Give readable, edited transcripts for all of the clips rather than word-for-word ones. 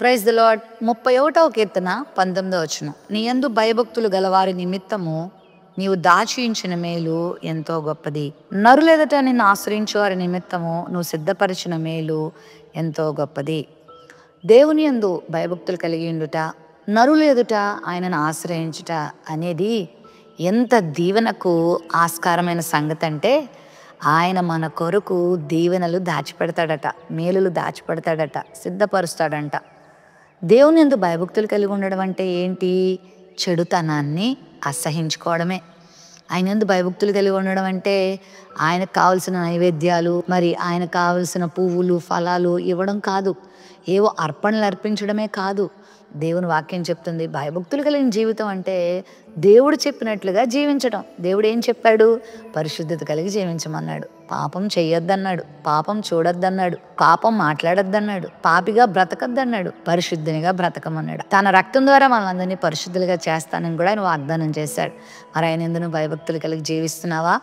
Praise the lord. 31వ కీర్తన 19వ వచనం. నీ యందు భయభక్తులు గలవారి నిమిత్తము నీవు దాచించిన మేలు ఎంతో గొప్పది. నరులెదుట నిన్ను ఆశ్రయించు వారి నిమిత్తము నువ్వు సిద్ధపరిచిన మేలు ఎంతో గొప్పది. దేవుని యందు భయభక్తులు కలిగి ఉండుట, నరులు ఎదుట ఆయనను ఆశ్రయించుట అనేది ఎంత దీవెనకు ఆస్కారమైన సంగతి అంటే, ఆయన మన కొరకు దీవెనలు దాచిపెడతాడట, మేలులు దాచిపెడతాడట, సిద్ధపరుస్తాడంట. దేవుని యందు భయభక్తులు కలిగి ఉండడం అంటే ఏంటి? చెడుతనాన్ని అసహించుకోవడమే. ఆయన యందు భయభక్తులు కలిగి ఉండడం అంటే ఆయనకు కావలసిన నైవేద్యాలు, మరి ఆయనకు కావలసిన పువ్వులు, ఫలాలు ఇవ్వడం కాదు. ఏవో అర్పణలు అర్పించడమే కాదు. దేవుని వాక్యం చెప్తుంది, భయభక్తులు కలిగిన జీవితం అంటే దేవుడు చెప్పినట్లుగా జీవించడం. దేవుడు ఏం చెప్పాడు? పరిశుద్ధత కలిగి జీవించమన్నాడు. పాపం చెయ్యొద్దన్నాడు, పాపం చూడొద్దన్నాడు, పాపం మాట్లాడొద్దన్నాడు, పాపిగా బ్రతకద్దన్నాడు, పరిశుద్ధినిగా బ్రతకమన్నాడు. తన రక్తం ద్వారా మనందరినీ పరిశుద్ధులుగా చేస్తానని కూడా ఆయన వాగ్దానం చేశాడు. మరి ఆయన యందు భయభక్తులు కలిగి జీవిస్తున్నావా?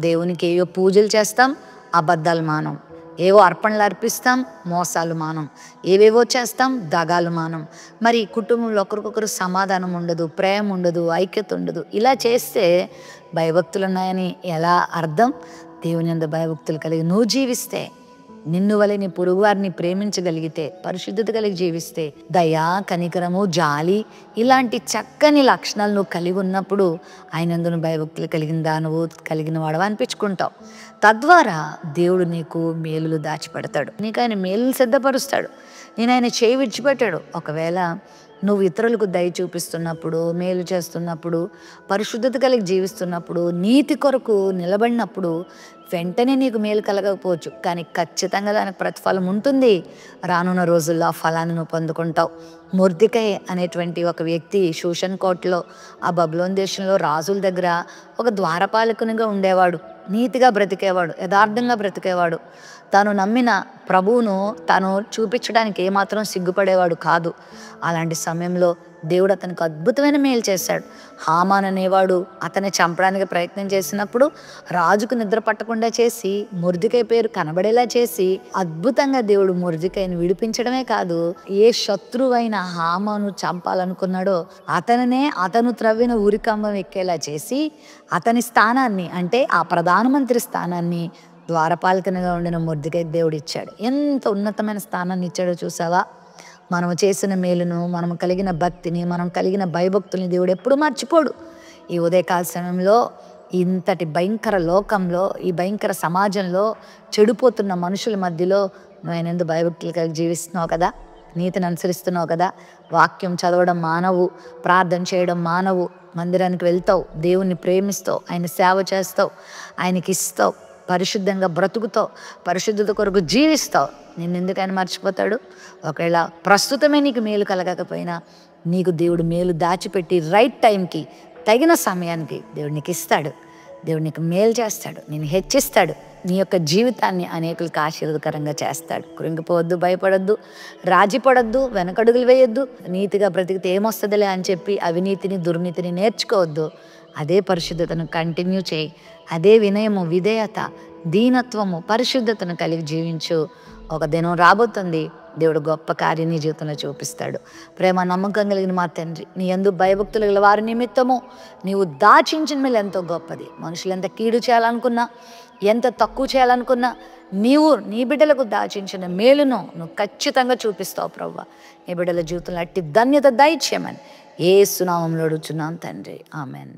దేవునికి ఏవో పూజలు చేస్తాం, అబద్ధాలు మానం. ఏవో అర్పణలు అర్పిస్తాం, మోసాలు మానం. ఏవేవో చేస్తాం, దగాలు మానం. మరి కుటుంబంలో ఒకరికొకరు సమాధానం ఉండదు, ప్రేమ ఉండదు, ఐక్యత ఉండదు. ఇలా చేస్తే భయభక్తులు ఉన్నాయని ఎలా అర్థం? దేవుని యందు భయభక్తులు కలిగి నువ్వు జీవిస్తే, నిన్ను వలె నీ పొరుగువారిని ప్రేమించగలిగితే, పరిశుద్ధత కలిగి జీవిస్తే, దయ, కనికరము, జాలి ఇలాంటి చక్కని లక్షణాలు నువ్వు కలిగి ఉన్నప్పుడు ఆయన యందు భయభక్తులు కలిగిన వాడవా అనిపించుకుంటావు. తద్వారా దేవుడు నీకు మేలులు దాచిపెడతాడు, నీకు ఆయన మేలులు సిద్ధపరుస్తాడు. నేను ఆయన చేయి విడిచిపెట్టాడు. ఒకవేళ నువ్వు ఇతరులకు దయ చూపిస్తున్నప్పుడు, మేలు చేస్తున్నప్పుడు, పరిశుద్ధత కలిగి జీవిస్తున్నప్పుడు, నీతి కొరకు నిలబడినప్పుడు వెంటనే నీకు మేలు కలగకపోవచ్చు, కానీ ఖచ్చితంగా దానికి ప్రతిఫలం ఉంటుంది. రానున్న రోజుల్లో ఆ ఫలాన్ని నువ్వు పొందుకుంటావు. మొర్దెకై అనేటువంటి ఒక వ్యక్తి షూషన్ కోటలో, ఆ బబులోను దేశంలో రాజుల దగ్గర ఒక ద్వారపాలకునిగా ఉండేవాడు. నీతిగా బ్రతికేవాడు, యథార్థంగా బ్రతికేవాడు. తాను నమ్మిన ప్రభువును తాను చూపించడానికి ఏమాత్రం సిగ్గుపడేవాడు కాదు. అలాంటి సమయంలో దేవుడు అతనికి అద్భుతమైన మేలు చేశాడు. హామాన్ అనేవాడు అతన్ని చంపడానికి ప్రయత్నం చేసినప్పుడు రాజుకు నిద్ర పట్టకుండా చేసి, మొర్దెకై పేరు కనబడేలా చేసి, అద్భుతంగా దేవుడు మొర్దెకైని విడిపించడమే కాదు, ఏ శత్రువైన హామాను చంపాలనుకున్నాడో అతను త్రవ్విన ఉరికంబం ఎక్కేలా చేసి, అతని స్థానాన్ని, అంటే ఆ ప్రధానమంత్రి స్థానాన్ని ద్వారపాలకునిగా ఉండిన మొర్దెకై దేవుడు ఇచ్చాడు. ఎంత ఉన్నతమైన స్థానాన్ని ఇచ్చాడో చూసావా? మనము చేసిన మేలును, మనం కలిగిన భక్తిని, మనం కలిగిన భయభక్తుల్ని దేవుడు ఎప్పుడు మర్చిపోడు. ఈ ఉదయకాల సమయంలో ఇంతటి భయంకర లోకంలో, ఈ భయంకర సమాజంలో, చెడిపోతున్న మనుషుల మధ్యలో నువ్వు ఆయన యందు భయభక్తులు కలిగి జీవిస్తున్నావు కదా, నీతిని అనుసరిస్తున్నావు కదా. వాక్యం చదవడం మానవు, ప్రార్థన చేయడం మానవు, మందిరానికి వెళ్తావు, దేవుణ్ణి ప్రేమిస్తావు, ఆయన సేవ చేస్తావు, ఆయనకి ఇస్తావు, పరిశుద్ధంగా బ్రతుకుతావు, పరిశుద్ధత కొరకు జీవిస్తావు. నిన్ను ఎందుకు ఆయన మర్చిపోతాడు? ఒకవేళ ప్రస్తుతమే నీకు మేలు కలగకపోయినా నీకు దేవుడు మేలు దాచిపెట్టి రైట్ టైంకి, తగిన సమయానికి దేవుడు నీకు ఇస్తాడు. దేవుడు నీకు మేలు చేస్తాడు, నేను హెచ్చిస్తాడు, నీ యొక్క జీవితాన్ని అనేకులకు ఆశీర్వదకరంగా చేస్తాడు. కృంగిపోవద్దు, భయపడద్దు, రాజీపడద్దు, వెనకడుగులు వేయొద్దు. నీతిగా బ్రతికితే ఏమొస్తుందిలే అని చెప్పి అవినీతిని, దుర్నీతిని నేర్చుకోవద్దు. అదే పరిశుద్ధతను కంటిన్యూ చేయి. అదే వినయము, విధేయత, దీనత్వము, పరిశుద్ధతను కలిగి జీవించు. ఒక దినం రాబోతుంది, దేవుడు గొప్ప కార్యం నీ జీవితంలో చూపిస్తాడు. ప్రేమ, నమ్మకం కలిగిన మా తండ్రి, నీ యందు భయభక్తులు గల వారి నిమిత్తము నీవు దాచించిన మేలు ఎంతో గొప్పది. మనుషులు ఎంత కీడు చేయాలనుకున్నా, ఎంత తక్కువ చేయాలనుకున్నా, నీవు నీ బిడ్డలకు దాచించిన మేలును నువ్వు ఖచ్చితంగా చూపిస్తావు ప్రభువా. నీ బిడ్డల జీవితంలో అట్టి ధన్యత దయచేయమని యేసు నామములో అడుగుచున్నాం తండ్రి, ఆమెన్.